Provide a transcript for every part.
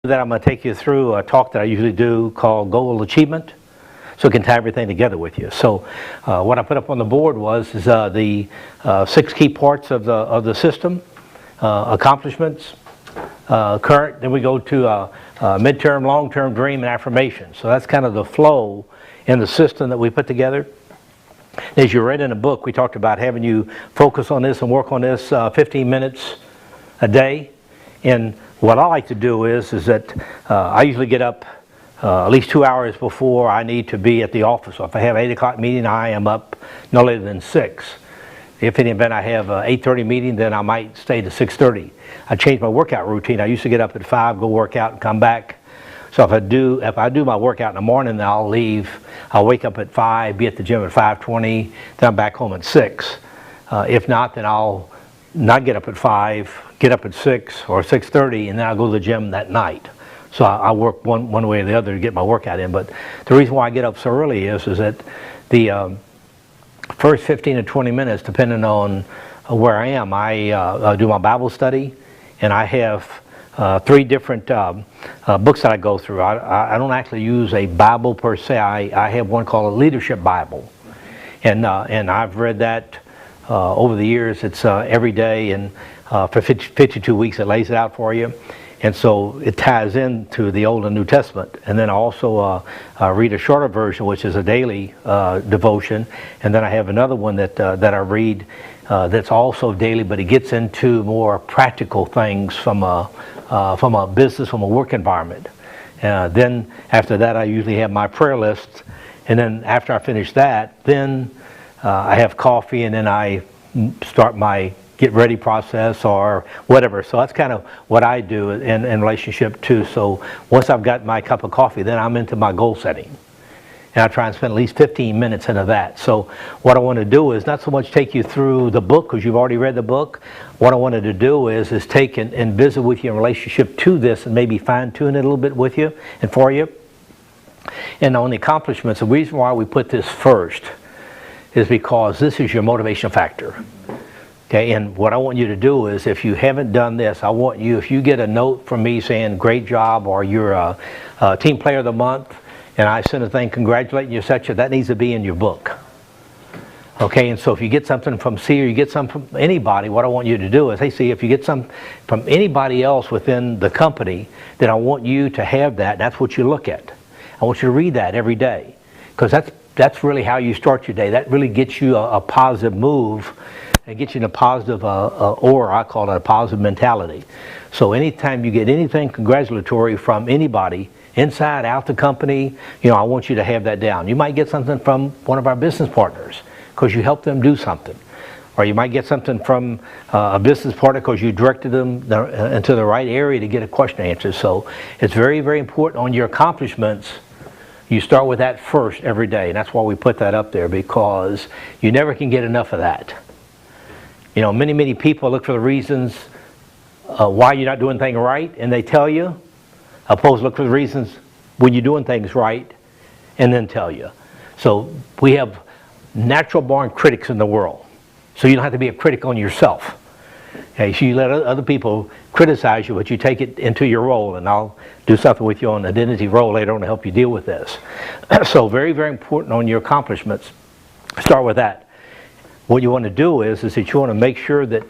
That I'm going to take you through a talk that I usually do called Goal Achievement, so it can tie everything together with you. So what I put up on the board was the 6 key parts of the system, accomplishments, current, then we go to midterm, long-term, dream, and affirmations. So that's kind of the flow in the system that we put together. As you read in the book, we talked about having you focus on this and work on this 15 minutes a day. And what I like to do is that I usually get up at least 2 hours before I need to be at the office. So if I have an 8 o'clock meeting, I am up no later than 6. If in the event I have an 8:30 meeting, then I might stay to 6:30. I changed my workout routine. I used to get up at 5, go work out, and come back. So if I do my workout in the morning, then I'll leave. I'll wake up at 5, be at the gym at 5:20, then I'm back home at 6. If not, then I'll not get up at 5, get up at 6 or 6:30, and then I'll go to the gym that night. So I work one way or the other to get my workout in. But the reason why I get up so early is that the first 15 to 20 minutes, depending on where I am, I do my Bible study, and I have 3 different books that I go through. I don't actually use a Bible per se. I have one called a Leadership Bible, and I've read that over the years. It's every day, and for 52 weeks it lays it out for you, and so it ties into the Old and New Testament. And then I also read a shorter version, which is a daily devotion, and then I have another one that I read that's also daily, but it gets into more practical things from a business, from a work environment. Then after that, I usually have my prayer list, and then after I finish that, then I have coffee, and then I start my get ready process or whatever. So that's kind of what I do in relationship to. So once I've got my cup of coffee, then I'm into my goal setting. And I try and spend at least 15 minutes into that. So what I want to do is not so much take you through the book, because you've already read the book. What I wanted to do is take and visit with you in relationship to this, and maybe fine tune it a little bit with you and for you. And on the accomplishments, the reason why we put this first is because this is your motivation factor. Okay, and what I want you to do is, if you haven't done this, I want you, if you get a note from me saying great job, or you're a team player of the month, and I send a thing congratulating you, such that needs to be in your book. Okay, and so if you get something from C, or you get something from anybody, what I want you to do is, hey, see, if you get some from anybody else within the company, then I want you to have that. That's what you look at. I want you to read that every day, because that's really how you start your day. That really gets you a positive move. It gets you in a positive, or I call it a positive mentality. So anytime you get anything congratulatory from anybody, inside, out the company, I want you to have that down. You might get something from one of our business partners because you helped them do something. Or you might get something from a business partner because you directed them into the right area to get a question answered. So it's very, very important on your accomplishments. You start with that first every day. And that's why we put that up there, because you never can get enough of that. Many people look for the reasons why you're not doing things right, and they tell you, opposed to look for the reasons when you're doing things right, and then tell you. So we have natural born critics in the world. So you don't have to be a critic on yourself. Okay, so you let other people criticize you, but you take it into your role, and I'll do something with you on identity role later on to help you deal with this. So very, very important on your accomplishments. Start with that. What you want to do is that you want to make sure that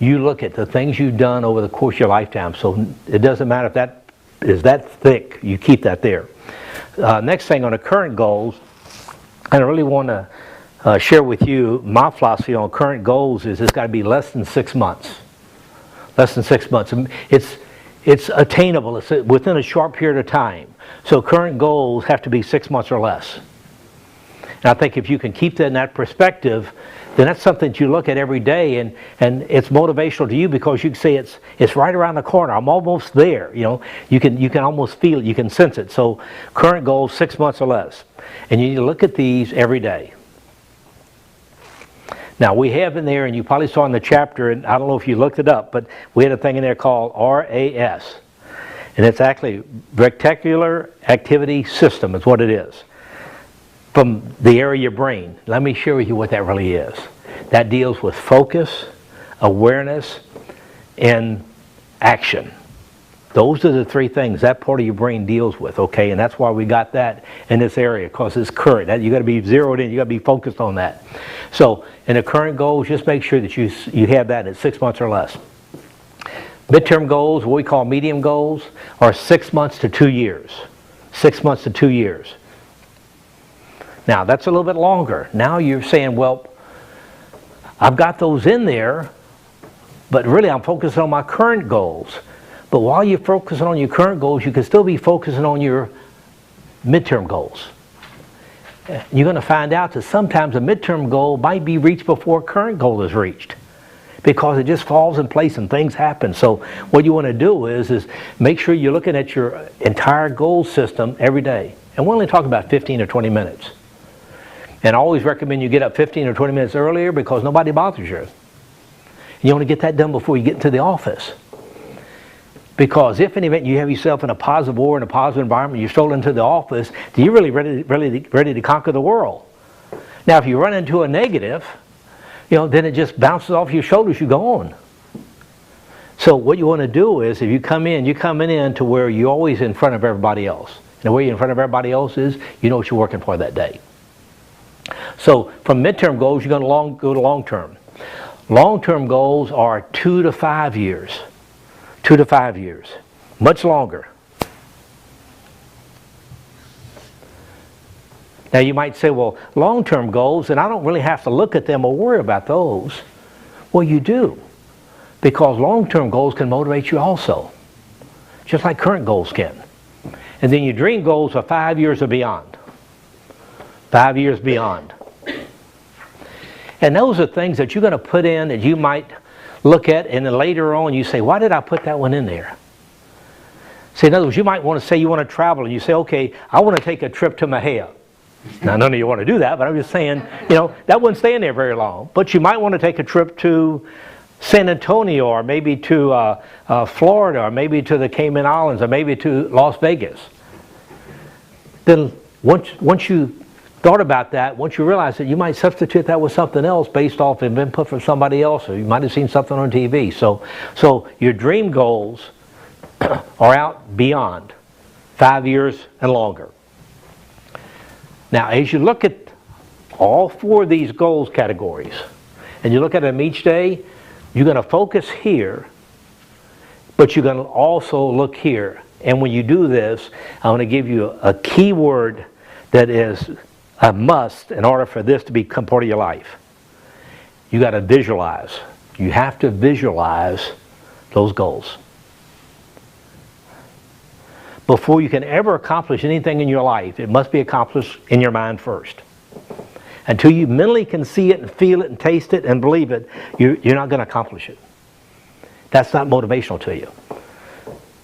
you look at the things you've done over the course of your lifetime. So it doesn't matter if that is that thick, you keep that there. Next thing on the current goals, I really want to share with you my philosophy on current goals is it's got to be less than 6 months. Less than 6 months. It's attainable. It's within a short period of time. So current goals have to be 6 months or less. And I think if you can keep that in that perspective, then that's something that you look at every day, and it's motivational to you, because you can say it's right around the corner. I'm almost there. You can almost feel it. You can sense it. So current goals, 6 months or less, and you need to look at these every day. Now we have in there, and you probably saw in the chapter, and I don't know if you looked it up, but we had a thing in there called RAS, and it's actually Rectangular Activity System is what it is. From the area of your brain. Let me share with you what that really is. That deals with focus, awareness, and action. Those are the three things that part of your brain deals with, okay? And that's why we got that in this area, because it's current. You got to be zeroed in. You got to be focused on that. So in the current goals, just make sure that you have that at 6 months or less. Midterm goals, what we call medium goals, are 6 months to 2 years. 6 months to 2 years. Now, that's a little bit longer. Now you're saying, well, I've got those in there, but really I'm focusing on my current goals. But while you're focusing on your current goals, you can still be focusing on your midterm goals. You're going to find out that sometimes a midterm goal might be reached before a current goal is reached, because it just falls in place and things happen. So what you want to do is make sure you're looking at your entire goal system every day. And we're only talking about 15 or 20 minutes. And I always recommend you get up 15 or 20 minutes earlier, because nobody bothers you. You want to get that done before you get into the office. Because if in the event you have yourself in a positive aura, in a positive environment, you're strolled into the office, then you're really ready to conquer the world. Now, if you run into a negative, then it just bounces off your shoulders, you go on. So what you want to do is, if you come in, you're coming in to where you're always in front of everybody else. And the way you're in front of everybody else is, you know what you're working for that day. So from midterm goals, you're going to go to long term. Long-term goals are 2 to 5 years. 2 to 5 years. Much longer. Now you might say, well, long-term goals, and I don't really have to look at them or worry about those. Well, you do. Because long-term goals can motivate you also. Just like current goals can. And then your dream goals are 5 years or beyond. 5 years beyond. And those are things that you're going to put in that you might look at, and then later on you say, why did I put that one in there? See, in other words, you might want to say you want to travel, and you say, okay, I want to take a trip to Mahia. Now, none of you want to do that, but I'm just saying, that wouldn't stay in there very long. But you might want to take a trip to San Antonio, or maybe to Florida, or maybe to the Cayman Islands, or maybe to Las Vegas. Then once you thought about that, once you realize that, you might substitute that with something else based off of input from somebody else, or you might have seen something on TV. So your dream goals are out beyond 5 years and longer. Now, as you look at all 4 of these goals categories, and you look at them each day, you're going to focus here, but you're going to also look here. And when you do this, I'm going to give you a key word that is a must in order for this to become part of your life. You got to visualize. You have to visualize those goals. Before you can ever accomplish anything in your life, it must be accomplished in your mind first. Until you mentally can see it and feel it and taste it and believe it, you're not going to accomplish it. That's not motivational to you.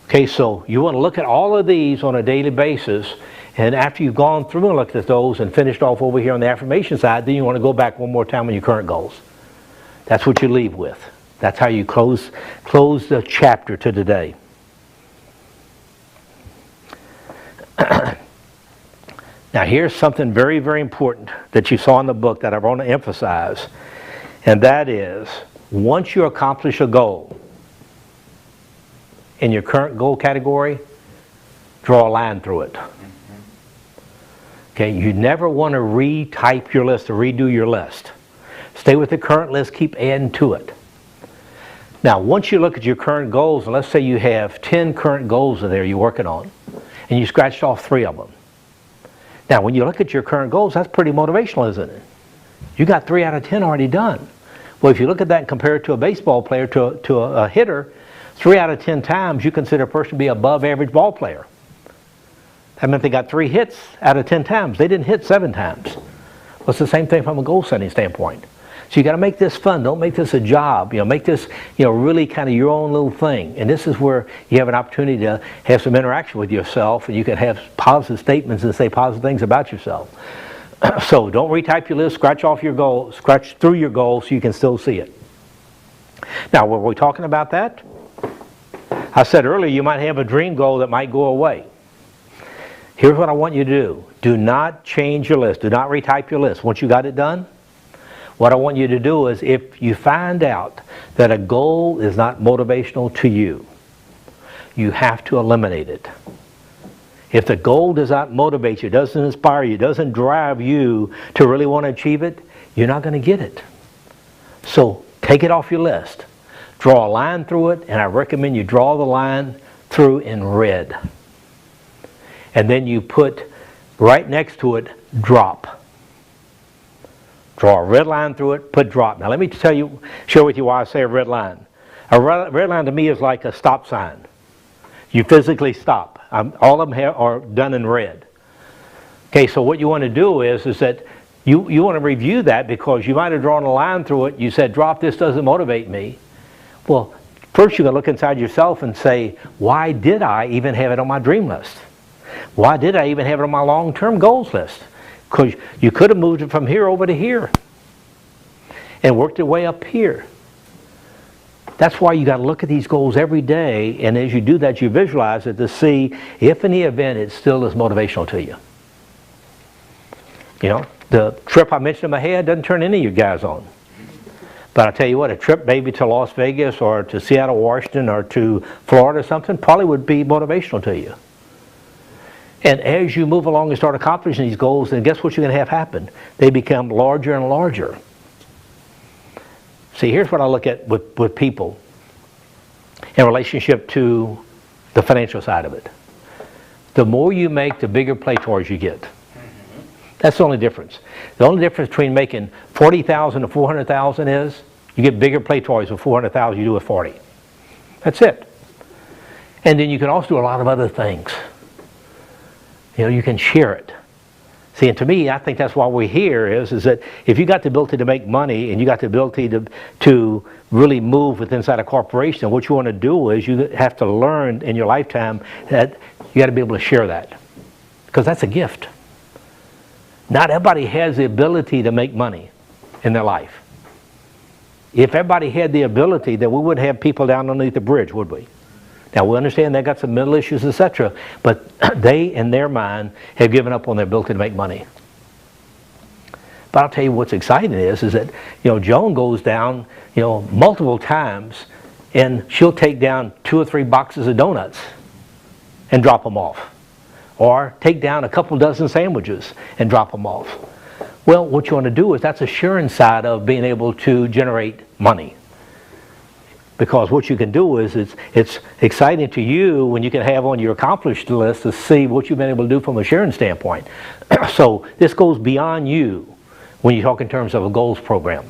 Okay, so you want to look at all of these on a daily basis. And after you've gone through and looked at those and finished off over here on the affirmation side, then you want to go back one more time on your current goals. That's what you leave with. That's how you close the chapter to today. Now here's something very, very important that you saw in the book that I want to emphasize. And that is, once you accomplish a goal in your current goal category, draw a line through it. Okay, you never want to retype your list or redo your list. Stay with the current list, keep adding to it. Now, once you look at your current goals, and let's say you have 10 current goals in there you're working on, and you scratched off 3 of them. Now, when you look at your current goals, that's pretty motivational, isn't it? You got 3 out of 10 already done. Well, if you look at that and compare it to a baseball player, to a hitter, 3 out of 10 times you consider a person to be above average ball player. That meant they got 3 hits out of 10 times. They didn't hit 7 times. Well, it's the same thing from a goal setting standpoint. So you got to make this fun. Don't make this a job. Make this, really kind of your own little thing. And this is where you have an opportunity to have some interaction with yourself, and you can have positive statements and say positive things about yourself. So don't retype your list. Scratch off your goal. Scratch through your goal so you can still see it. Now, were we talking about that? I said earlier you might have a dream goal that might go away. Here's what I want you to do. Do not change your list. Do not retype your list. Once you got it done, what I want you to do is, if you find out that a goal is not motivational to you, you have to eliminate it. If the goal does not motivate you, doesn't inspire you, doesn't drive you to really want to achieve it, you're not going to get it. So take it off your list. Draw a line through it, and I recommend you draw the line through in red. And then you put right next to it, drop. Draw a red line through it, put drop. Now let me share with you why I say a red line. A red line to me is like a stop sign. You physically stop. All of them are done in red. Okay, so what you want to do is that you want to review that, because you might have drawn a line through it. You said, drop, this doesn't motivate me. Well, first you're going to look inside yourself and say, why did I even have it on my dream list? Why did I even have it on my long-term goals list? Because you could have moved it from here over to here and worked your way up here. That's why you got to look at these goals every day, and as you do that, you visualize it to see if in the event it still is motivational to you. You know, the trip I mentioned in my head doesn't turn any of you guys on. But I tell you what, a trip maybe to Las Vegas or to Seattle, Washington, or to Florida or something probably would be motivational to you. And as you move along and start accomplishing these goals, then guess what you're going to have happen? They become larger and larger. See, here's what I look at with people in relationship to the financial side of it. The more you make, the bigger play toys you get. That's the only difference. The only difference between making $40,000 to $400,000 is you get bigger play toys with $400,000 you do with 40. That's it. And then you can also do a lot of other things. You know, you can share it. See, and to me, I think that's why we're here is that if you got the ability to make money and you got the ability to really move within inside a corporation, what you want to do is you have to learn in your lifetime that you got to be able to share that, because that's a gift. Not everybody has the ability to make money in their life. If everybody had the ability, then we wouldn't have people down underneath the bridge, would we? Now, we understand they got some mental issues, etc., but they, in their mind, have given up on their ability to make money. But I'll tell you what's exciting is that, you know, Joan goes down, you know, multiple times, and she'll take down 2 or 3 boxes of donuts and drop them off. Or take down a couple dozen sandwiches and drop them off. Well, what you want to do is that's a sharing side of being able to generate money. Because what you can do is it's exciting to you when you can have on your accomplished list to see what you've been able to do from a sharing standpoint. So this goes beyond you when you talk in terms of a goals program.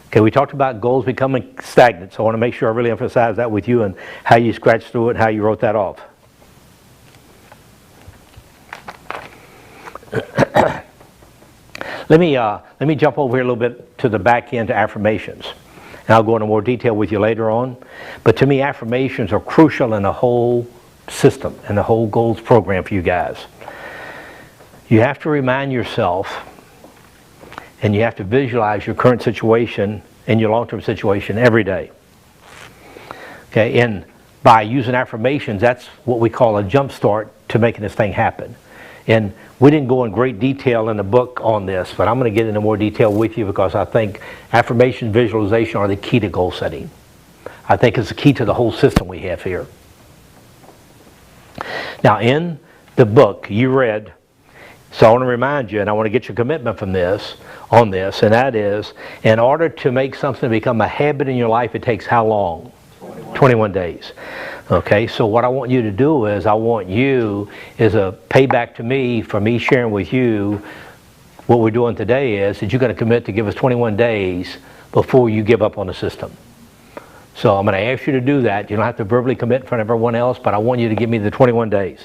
Okay, we talked about goals becoming stagnant, so I want to make sure I really emphasize that with you and how you scratched through it and how you wrote that off. Let me jump over here a little bit to the back end to affirmations. And I'll go into more detail with you later on. But to me, affirmations are crucial in the whole system and the whole goals program for you guys. You have to remind yourself, and you have to visualize your current situation and your long-term situation every day. Okay, and by using affirmations, that's what we call a jump start to making this thing happen. And we didn't go in great detail in the book on this, but I'm going to get into more detail with you because I think affirmation, visualization are the key to goal setting. I think it's the key to the whole system we have here. Now, in the book you read, so I want to remind you, and I want to get your commitment from this, on this, and that is, in order to make something become a habit in your life, it takes how long? 21 days. Okay, so what I want you to do is, I want you, as a payback to me, for me sharing with you what we're doing today is that you're going to commit to give us 21 days before you give up on the system. So I'm going to ask you to do that. You don't have to verbally commit in front of everyone else, but I want you to give me the 21 days.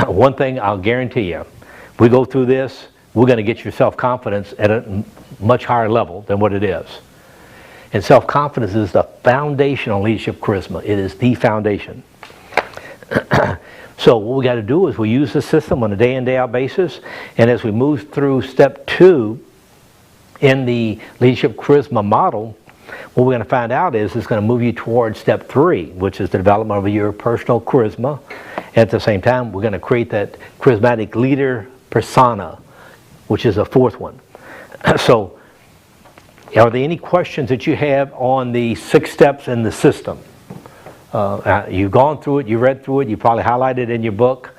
One thing I'll guarantee you, we go through this, we're going to get your self-confidence at a much higher level than what it is. And self-confidence is the foundation of leadership charisma. It is the foundation. So what we got to do is we use the system on a day in, day out basis. And as we move through step 2 in the leadership charisma model, what we're going to find out is it's going to move you towards step 3, which is the development of your personal charisma. At the same time, we're going to create that charismatic leader persona which is a fourth one. So, are there any questions that you have on the 6 steps in the system? You've gone through it, you read through it, you probably highlighted it in your book.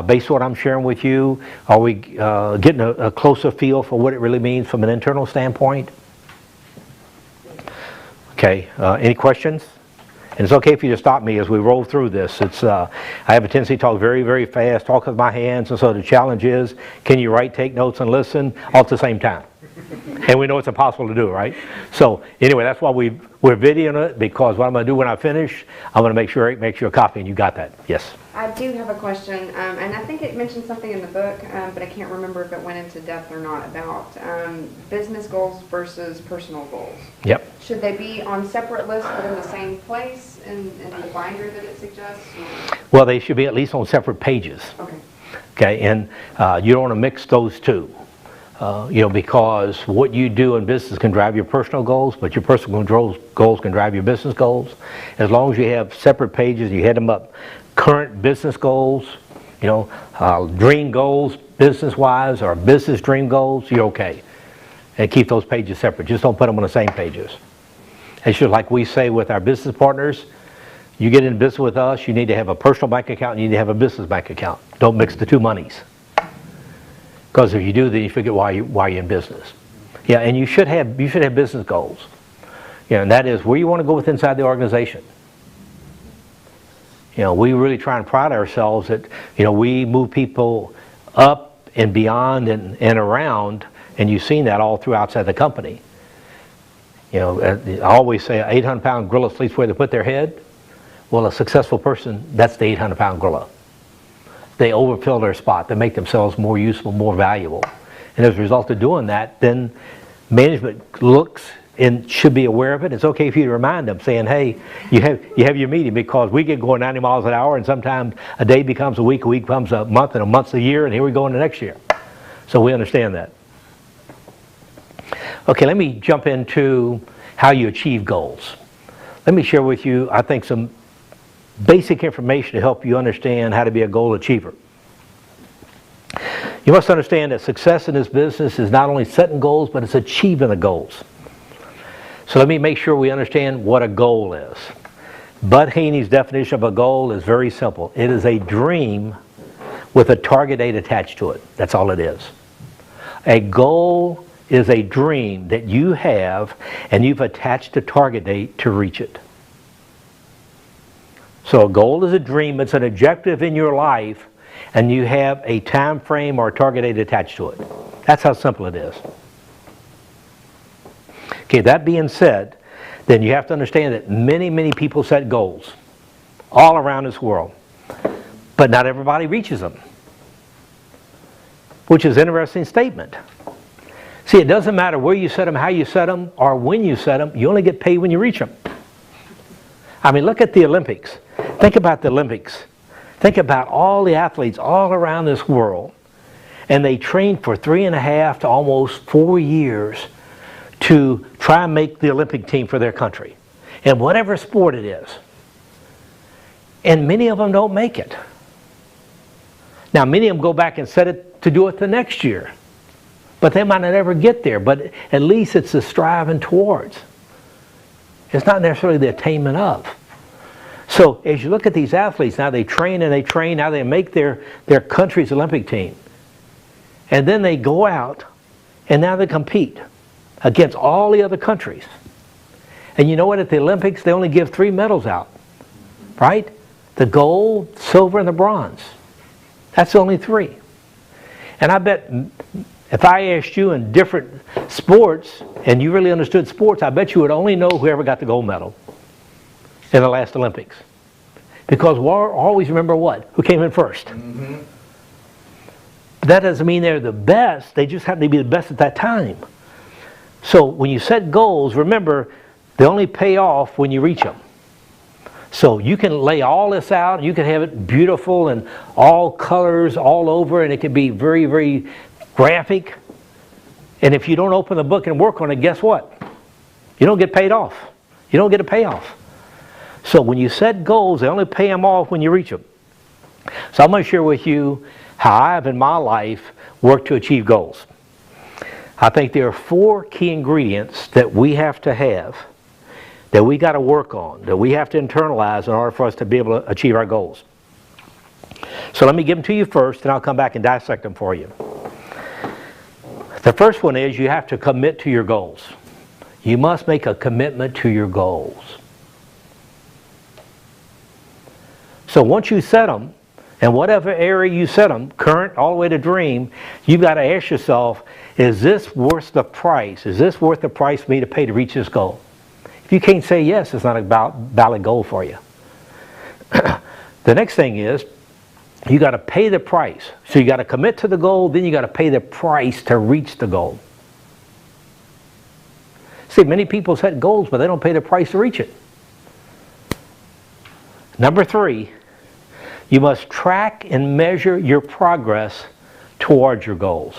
Based on what I'm sharing with you, are we getting a closer feel for what it really means from an internal standpoint? Okay, any questions? And it's okay if you just stop me as we roll through this. I have a tendency to talk very, very fast, talk with my hands, and so the challenge is, can you write, take notes, and listen all at the same time? And we know it's impossible to do, right? So anyway, that's why we're videoing it, because what I'm going to do when I finish, I'm going to make sure a copy, and you got that. Yes? I do have a question, and I think it mentioned something in the book, but I can't remember if it went into depth or not, about business goals versus personal goals. Yep. Should they be on separate lists but in the same place in the binder that it suggests? Or? Well, they should be at least on separate pages. Okay. Okay, and you don't want to mix those two. Because what you do in business can drive your personal goals, but your personal goals can drive your business goals. As long as you have separate pages, you head them up. Current business goals, dream goals business-wise, or business dream goals, you're okay. And keep those pages separate. Just don't put them on the same pages. It's just like we say with our business partners, you get in business with us, you need to have a personal bank account, and you need to have a business bank account. Don't mix the two monies. Because if you do, then you forget why you're in business. Yeah, and you should have business goals. And that is where you want to go with inside the organization. We really try and pride ourselves that we move people up and beyond and around, and you've seen that all through outside the company. I always say an 800-pound gorilla sleeps where they put their head. Well, a successful person, that's the 800-pound gorilla. They overfill their spot. They make themselves more useful, more valuable. And as a result of doing that, then management looks and should be aware of it. It's okay for you to remind them, saying, hey, you have your meeting, because we get going 90 miles an hour, and sometimes a day becomes a week becomes a month, and a month's a year, and here we go into next year. So we understand that. Okay, let me jump into how you achieve goals. Let me share with you, I think, some basic information to help you understand how to be a goal achiever. You must understand that success in this business is not only setting goals, but it's achieving the goals. So let me make sure we understand what a goal is. Bud Haney's definition of a goal is very simple. It is a dream with a target date attached to it. That's all it is. A goal is a dream that you have, and you've attached a target date to reach it. So a goal is a dream, it's an objective in your life, and you have a time frame or a target date attached to it. That's how simple it is. Okay, that being said, then you have to understand that many, many people set goals all around this world, but not everybody reaches them, which is an interesting statement. See, it doesn't matter where you set them, how you set them, or when you set them. You only get paid when you reach them. I mean, look at the Olympics. Think about the Olympics. Think about all the athletes all around this world. And they train for 3.5 to almost 4 years to try and make the Olympic team for their country. In whatever sport it is. And many of them don't make it. Now, many of them go back and set it to do it the next year. But they might not ever get there. But at least it's the striving towards. It's not necessarily the attainment of. So as you look at these athletes, now they train and they train, now they make their country's Olympic team. And then they go out and now they compete against all the other countries. And you know what, at the Olympics they only give 3 medals out, right? The gold, silver, and the bronze. That's only 3. And I bet if I asked you in different sports, and you really understood sports, I bet you would only know whoever got the gold medal in the last Olympics. Because we'll always remember what? Who came in first. Mm-hmm. That doesn't mean they're the best, they just happen to be the best at that time. So when you set goals, remember, they only pay off when you reach them. So you can lay all this out, you can have it beautiful and all colors all over, and it can be very, very graphic. And if you don't open the book and work on it, guess what? You don't get paid off. You don't get a payoff. So when you set goals, they only pay them off when you reach them. So I'm going to share with you how I have in my life worked to achieve goals. I think there are 4 key ingredients that we have to have, that we got to work on, that we have to internalize in order for us to be able to achieve our goals. So let me give them to you first, and I'll come back and dissect them for you. The first one is you have to commit to your goals. You must make a commitment to your goals. So once you set them, in whatever area you set them, current all the way to dream, you've got to ask yourself, is this worth the price? Is this worth the price for me to pay to reach this goal? If you can't say yes, it's not a valid goal for you. The next thing is, you got to pay the price. So you got to commit to the goal, then you got to pay the price to reach the goal. See, many people set goals, but they don't pay the price to reach it. Number 3, you must track and measure your progress towards your goals.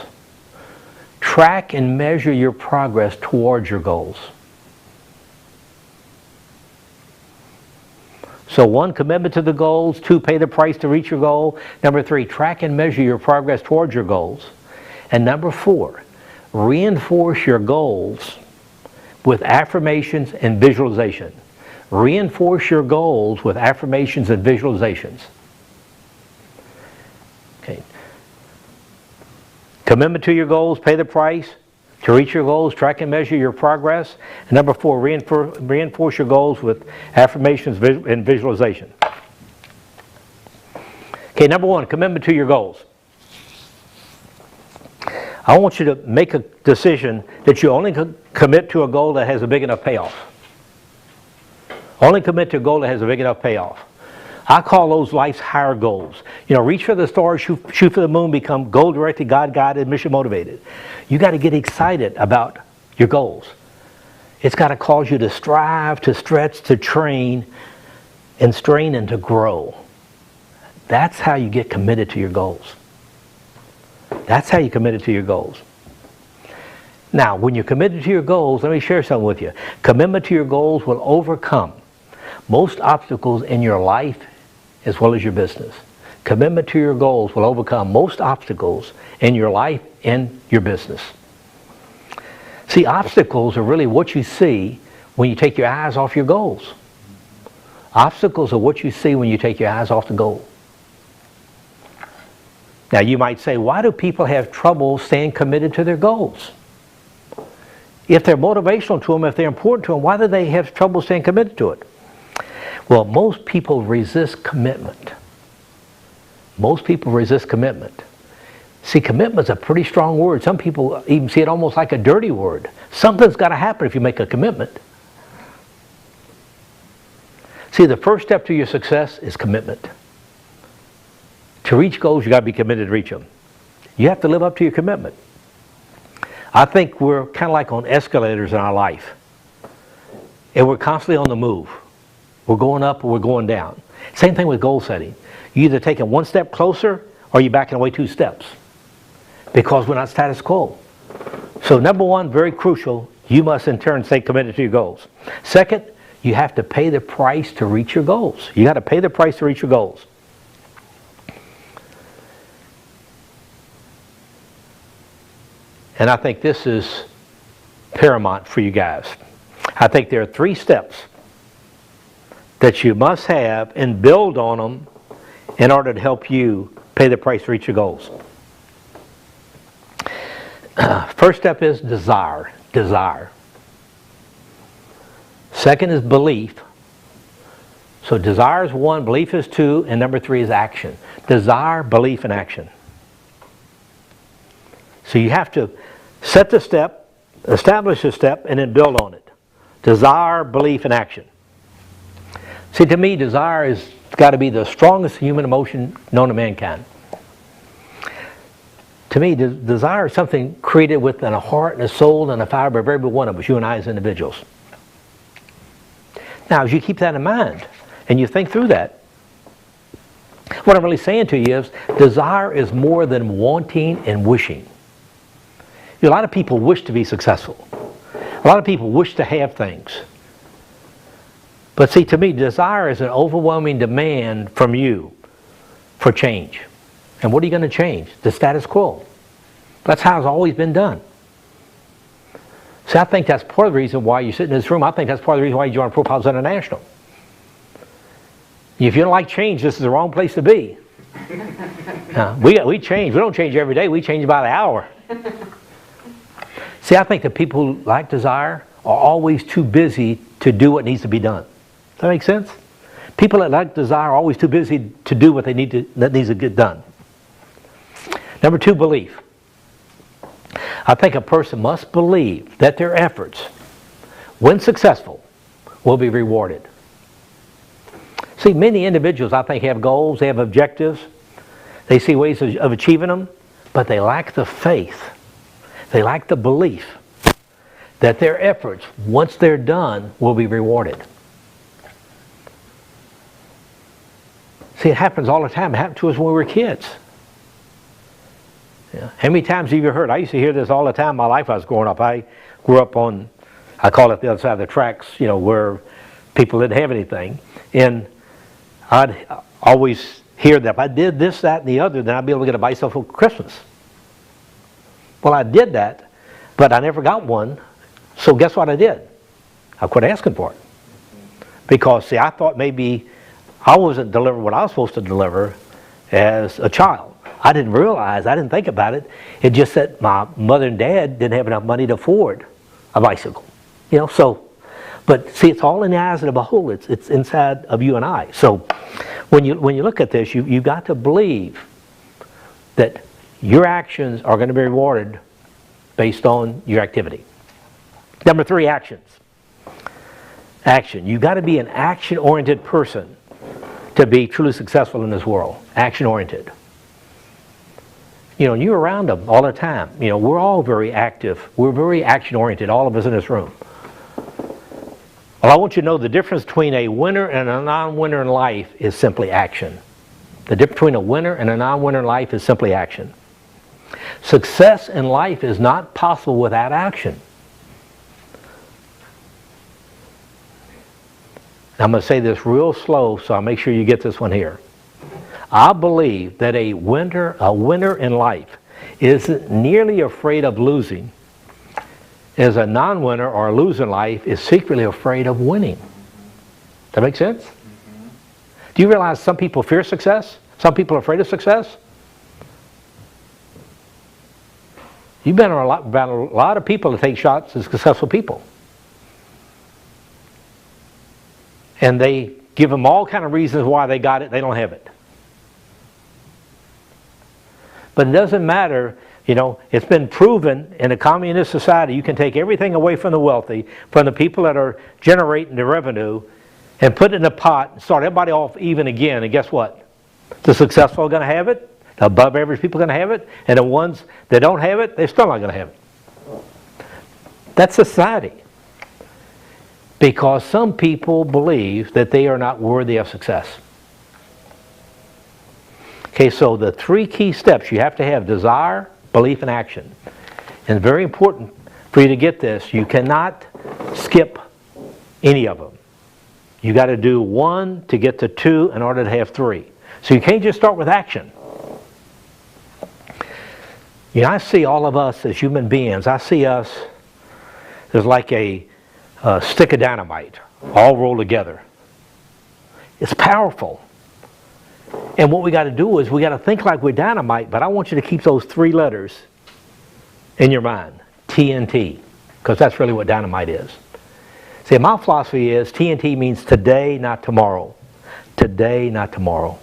Track and measure your progress towards your goals. So 1, commitment to the goals. 2, pay the price to reach your goal. Number 3, track and measure your progress towards your goals. And number 4, reinforce your goals with affirmations and visualization. Reinforce your goals with affirmations and visualizations. Okay. Commitment to your goals, pay the price to reach your goals, track and measure your progress. And number 4, reinforce your goals with affirmations and visualization. Okay, number 1, commitment to your goals. I want you to make a decision that you only commit to a goal that has a big enough payoff. Only commit to a goal that has a big enough payoff. I call those life's higher goals. You know, reach for the stars, shoot for the moon, become goal-directed, God-guided, mission-motivated. You got to get excited about your goals. It's got to cause you to strive, to stretch, to train, and strain, and to grow. That's how you get committed to your goals. That's how you committed to your goals. Now, when you're committed to your goals, let me share something with you. Commitment to your goals will overcome most obstacles in your life as well as your business. Commitment to your goals will overcome most obstacles in your life and your business. See, obstacles are really what you see when you take your eyes off your goals. Obstacles are what you see when you take your eyes off the goal. Now you might say, why do people have trouble staying committed to their goals? If they're motivational to them, if they're important to them, why do they have trouble staying committed to it? Well, most people resist commitment. Most people resist commitment. See, commitment's a pretty strong word. Some people even see it almost like a dirty word. Something's got to happen if you make a commitment. See, the first step to your success is commitment. To reach goals, you got to be committed to reach them. You have to live up to your commitment. I think we're kind of like on escalators in our life. And we're constantly on the move. We're going up or we're going down. Same thing with goal setting. You're either taking one step closer or you're backing away 2 steps. Because we're not status quo. So number 1, very crucial, you must in turn stay committed to your goals. Second, you have to pay the price to reach your goals. You got to pay the price to reach your goals. And I think this is paramount for you guys. I think there are 3 steps that you must have and build on them in order to help you pay the price to reach your goals. First step is desire. Desire. Second is belief. So desire is 1, belief is 2, and number 3 is action. Desire, belief, and action. So you have to set the step, establish the step, and then build on it. Desire, belief, and action. See, to me, desire has got to be the strongest human emotion known to mankind. To me, desire is something created within a heart and a soul and a fiber of every one of us, you and I as individuals. Now, as you keep that in mind, and you think through that, what I'm really saying to you is, desire is more than wanting and wishing. A lot of people wish to be successful. A lot of people wish to have things. But see, to me, desire is an overwhelming demand from you for change. And what are you going to change? The status quo. That's how it's always been done. See, I think that's part of the reason why you sit in this room. I think that's part of the reason why you joined Profiles International. If you don't like change, this is the wrong place to be. We change. We don't change every day. We change about an hour. See, I think the people who lack desire are always too busy to do what needs to be done. Does that make sense? People that lack desire are always too busy to do what that needs to get done. Number 2, belief. I think a person must believe that their efforts, when successful, will be rewarded. See, many individuals, I think, have goals, they have objectives, they see ways of achieving them, but they lack the faith, they lack the belief that their efforts, once they're done, will be rewarded. See, it happens all the time. It happened to us when we were kids. Yeah. How many times have you heard? I used to hear this all the time. My life I was growing up. I grew up on, I call it the other side of the tracks, where people didn't have anything. And I'd always hear that if I did this, that, and the other, then I'd be able to get a bicycle for Christmas. Well, I did that, but I never got one. So guess what I did? I quit asking for it. Because, see, I thought maybe I wasn't delivering what I was supposed to deliver as a child. I didn't realize, I didn't think about it. It just that my mother and dad didn't have enough money to afford a bicycle. But see, it's all in the eyes of the beholder. It's inside of you and I. So when you look at this, you've got to believe that your actions are going to be rewarded based on your activity. Number 3, actions. Action. You've got to be an action-oriented person to be truly successful in this world. Action-oriented. And you're around them all the time. We're all very active. We're very action-oriented, all of us in this room. Well, I want you to know the difference between a winner and a non-winner in life is simply action. The difference between a winner and a non-winner in life is simply action. Success in life is not possible without action. I'm going to say this real slow, so I'll make sure you get this one here. I believe that a winner in life isn't nearly afraid of losing as a non-winner or a loser in life is secretly afraid of winning. That make sense? Mm-hmm. Do you realize some people fear success? Some people are afraid of success? You've been around a lot of people that take shots at successful people. And they give them all kind of reasons why they got it, they don't have it. But it doesn't matter, it's been proven in a communist society you can take everything away from the wealthy, from the people that are generating the revenue, and put it in a pot and start everybody off even again. And guess what? The successful are going to have it, the above average people are going to have it, and the ones that don't have it, they're still not going to have it. That's society. Because some people believe that they are not worthy of success. Okay, so the 3 key steps you have to have: desire, belief, and action. And it's very important for you to get this. You cannot skip any of them. You got to do 1 to get to 2 in order to have 3. So you can't just start with action. I see all of us as human beings. I see us as like a stick of dynamite, all rolled together. It's powerful. And what we got to do is we got to think like we're dynamite, but I want you to keep those 3 letters in your mind. TNT, because that's really what dynamite is. See, my philosophy is TNT means today, not tomorrow. Today, not tomorrow.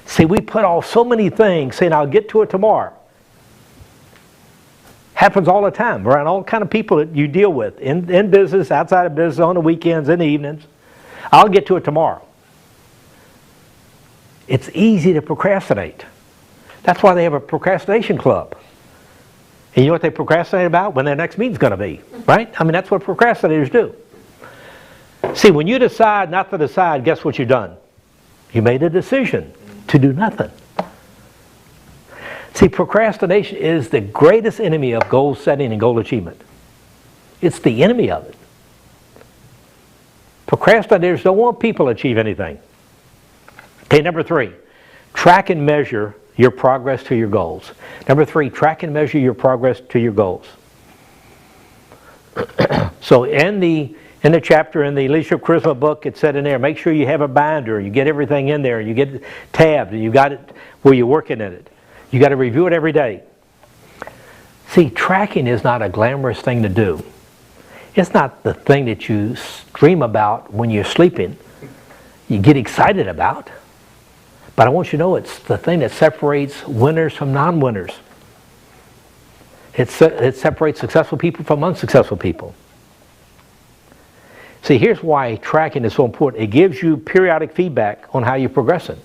See, we put off so many things saying, I'll get to it tomorrow. Happens all the time around all kind of people that you deal with in business, outside of business, on the weekends, in the evenings. I'll get to it tomorrow. It's easy to procrastinate. That's why they have a procrastination club. And you know what they procrastinate about? When their next meeting's going to be, right? I mean, that's what procrastinators do. See, when you decide not to decide, guess what you've done? You made a decision to do nothing. See, procrastination is the greatest enemy of goal setting and goal achievement. It's the enemy of it. Procrastinators don't want people to achieve anything. Okay, number 3, track and measure your progress to your goals. Number 3, track and measure your progress to your goals. So in the chapter in the Leadership Charisma book, it said in there, make sure you have a binder, you get everything in there, you get it tabbed, and you got it where you're working in it. You got to review it every day. See, tracking is not a glamorous thing to do. It's not the thing that you dream about when you're sleeping. You get excited about. But I want you to know it's the thing that separates winners from non-winners. It separates successful people from unsuccessful people. See, here's why tracking is so important. It gives you periodic feedback on how you're progressing.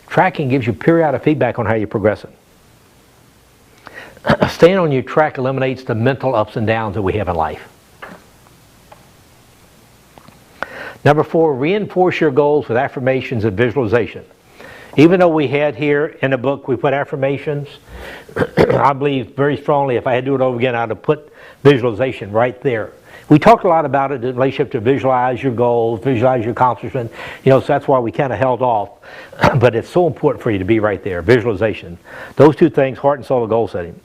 Tracking gives you periodic feedback on how you're progressing. Staying on your track eliminates the mental ups and downs that we have in life. Number 4, reinforce your goals with affirmations and visualization. Even though we had here in the book, we put affirmations, I believe very strongly if I had to do it over again, I'd have put visualization right there. We talked a lot about it in relationship to visualize your goals, visualize your accomplishment. So that's why we kind of held off. But it's so important for you to be right there, visualization. Those two things, heart and soul and goal setting.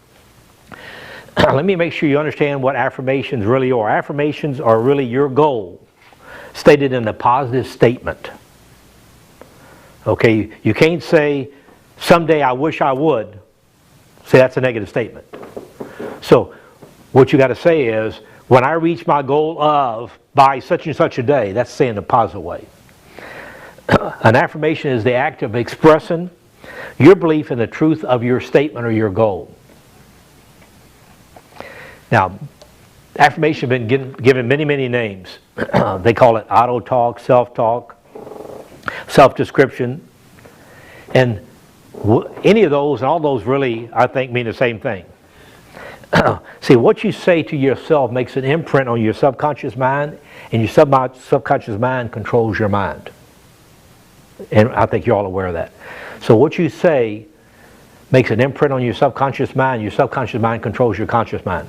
Let me make sure you understand what affirmations really are. Affirmations are really your goal, stated in a positive statement. Okay, you can't say, someday I wish I would. See, that's a negative statement. So, what you got to say is, when I reach my goal of, by such and such a day, that's saying in a positive way. An affirmation is the act of expressing your belief in the truth of your statement or your goal. Now, affirmation has been given many, many names. They call it auto-talk, self-talk, self-description. And any of those and all those really, I think, mean the same thing. See, what you say to yourself makes an imprint on your subconscious mind, and your subconscious mind controls your mind. And I think you're all aware of that. So what you say makes an imprint on your subconscious mind controls your conscious mind.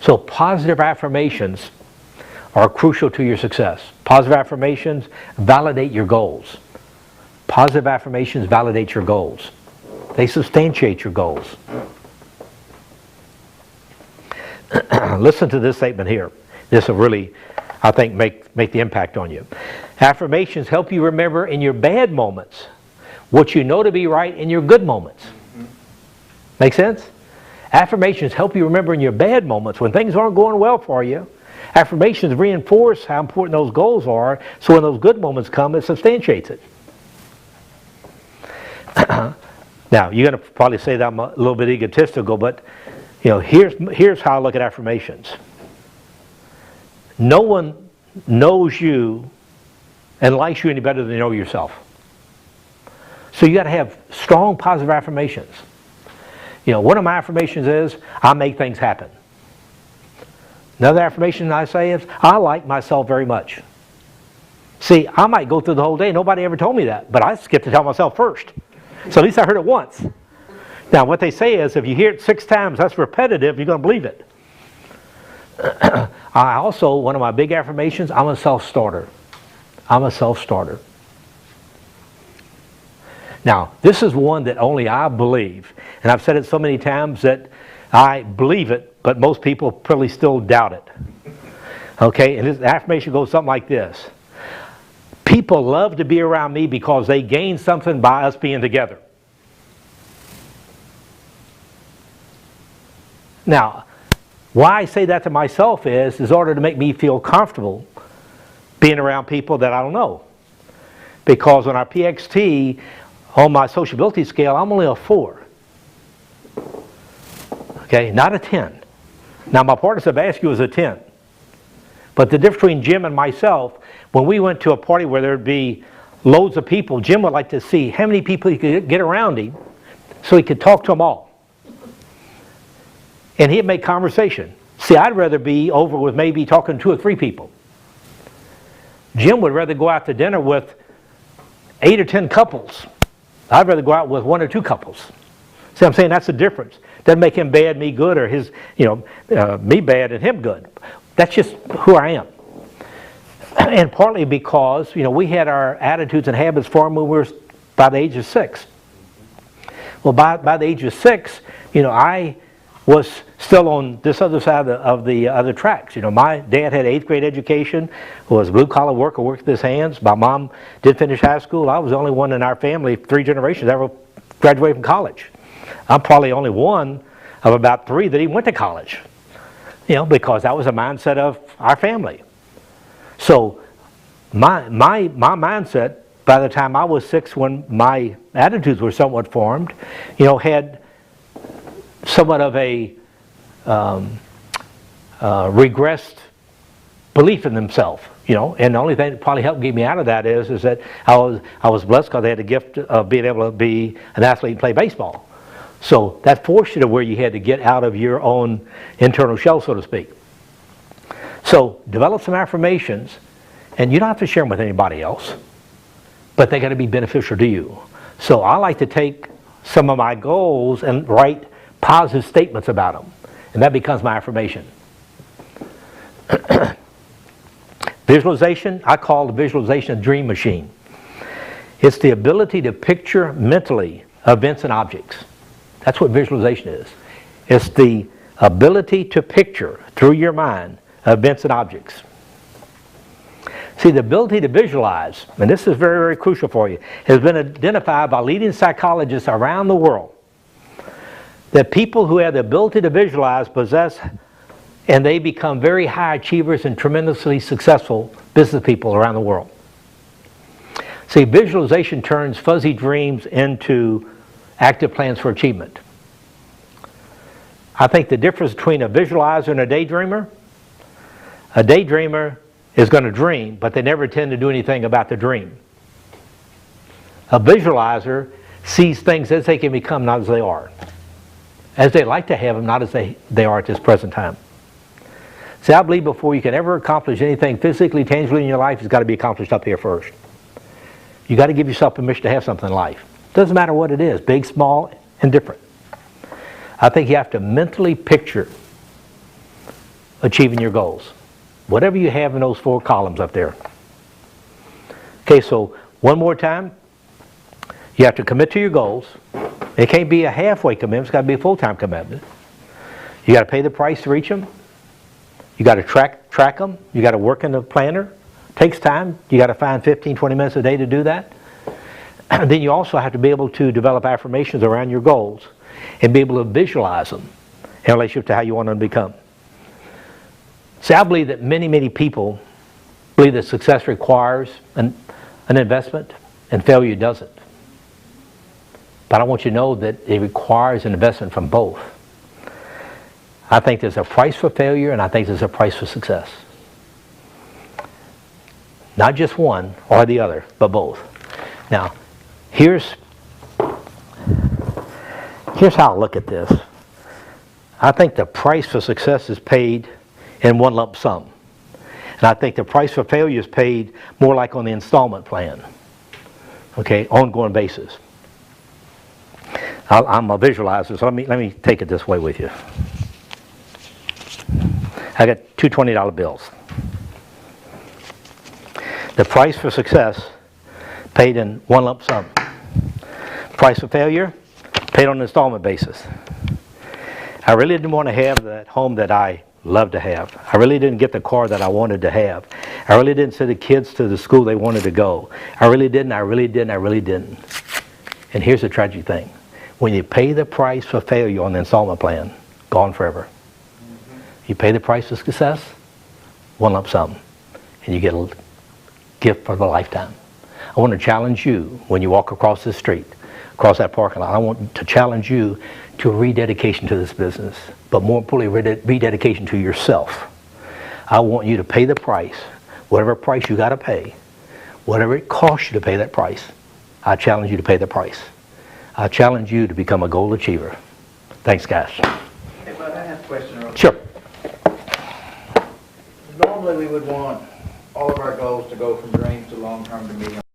So positive affirmations are crucial to your success. Positive affirmations validate your goals. Positive affirmations validate your goals. They substantiate your goals. Listen to this statement here. This will really, I think, make the impact on you. Affirmations help you remember in your bad moments what you know to be right in your good moments. Make sense? Affirmations help you remember in your bad moments when things aren't going well for you. Affirmations reinforce how important those goals are, so when those good moments come, it substantiates it. Now, you're going to probably say that I'm a little bit egotistical, but here's how I look at affirmations. No one knows you and likes you any better than you know yourself. So you got to have strong positive affirmations. One of my affirmations is, I make things happen. Another affirmation I say is, I like myself very much. See, I might go through the whole day, nobody ever told me that, but I skip to tell myself first. So at least I heard it once. Now what they say is, if you hear it 6 times, that's repetitive, you're going to believe it. I also, one of my big affirmations, I'm a self-starter. I'm a self-starter. Now, this is one that only I believe, and I've said it so many times that I believe it, but most people probably still doubt it. Okay, and this affirmation goes something like this. People love to be around me because they gain something by us being together. Now, why I say that to myself is in order to make me feel comfortable being around people that I don't know. Because on our PXT, on my sociability scale, I'm only a 4. Okay, not a 10. Now my partner Sirbasku is a 10. But the difference between Jim and myself, when we went to a party where there'd be loads of people, Jim would like to see how many people he could get around him so he could talk to them all. And he'd make conversation. See, I'd rather be over with maybe talking to 2 or 3 people. Jim would rather go out to dinner with 8 or 10 couples. I'd rather go out with 1 or 2 couples. See what I'm saying? That's the difference. Doesn't make him bad, me good, or his, me bad and him good. That's just who I am. And partly because, we had our attitudes and habits formed when we were by the age of 6. Well, by the age of 6, I was still on this other side of the other tracks. You know, my dad had 8th grade education, was a blue-collar worker, worked with his hands. My mom did finish high school. I was the only one in our family, 3 generations, ever graduated from college. I'm probably only one of about 3 that even went to college, you know, because that was the mindset of our family. So my mindset, by the time I was 6, when my attitudes were somewhat formed, you know, had somewhat of a regressed belief in themselves, you know, and the only thing that probably helped get me out of that is that I was blessed because I had the gift of being able to be an athlete and play baseball. So that forced you to where you had to get out of your own internal shell, so to speak. So develop some affirmations, and you don't have to share them with anybody else, but they got to be beneficial to you. So I like to take some of my goals and write positive statements about them, and that becomes my affirmation. Visualization, I call the visualization a dream machine. It's the ability to picture mentally events and objects. That's what visualization is. It's the ability to picture through your mind events and objects. See, the ability to visualize, and this is very, very crucial for you, has been identified by leading psychologists around the world, that people who have the ability to visualize possess, and they become very high achievers and tremendously successful business people around the world. See, visualization turns fuzzy dreams into active plans for achievement. I think the difference between a visualizer and a daydreamer is going to dream, but they never tend to do anything about the dream. A visualizer sees things as they can become, not as they are. As they like to have them, not as they are at this present time. See, I believe before you can ever accomplish anything physically, tangibly in your life, it's got to be accomplished up here first. You got to give yourself permission to have something in life. Doesn't matter what it is, big, small, and different. I think you have to mentally picture achieving your goals. Whatever you have in those 4 columns up there. Okay, so one more time. You have to commit to your goals. It can't be a halfway commitment. It's got to be a full-time commitment. You got to pay the price to reach them. You got to track them. You got to work in the planner. It takes time. You got to find 15, 20 minutes a day to do that. And then you also have to be able to develop affirmations around your goals and be able to visualize them in relationship to how you want them to become. See, I believe that many, many people believe that success requires an investment and failure doesn't. But I want you to know that it requires an investment from both. I think there's a price for failure, and I think there's a price for success. Not just one or the other, but both. Now, here's how I look at this. I think the price for success is paid in one lump sum. And I think the price for failure is paid more like on the installment plan. Okay, ongoing basis. I'm a visualizer, so let me take it this way with you. I got 2 $20 bills. The price for success paid in one lump sum. Price for failure paid on an installment basis. I really didn't want to have that home that I loved to have. I really didn't get the car that I wanted to have. I really didn't send the kids to the school they wanted to go. I really didn't. And here's the tragic thing. When you pay the price for failure on the installment plan, gone forever. You pay the price for success, one lump sum, and you get a gift for the lifetime. I want to challenge you when you walk across the street, across that parking lot. I want to challenge you to rededication to this business, but more importantly, rededication to yourself. I want you to pay the price, whatever price you got to pay, whatever it costs you to pay that price. I challenge you to pay the price. I challenge you to become a goal achiever. Thanks, guys. Hey, bud, I have a question. Sure. Normally, we would want all of our goals to go from dreams to long-term to medium.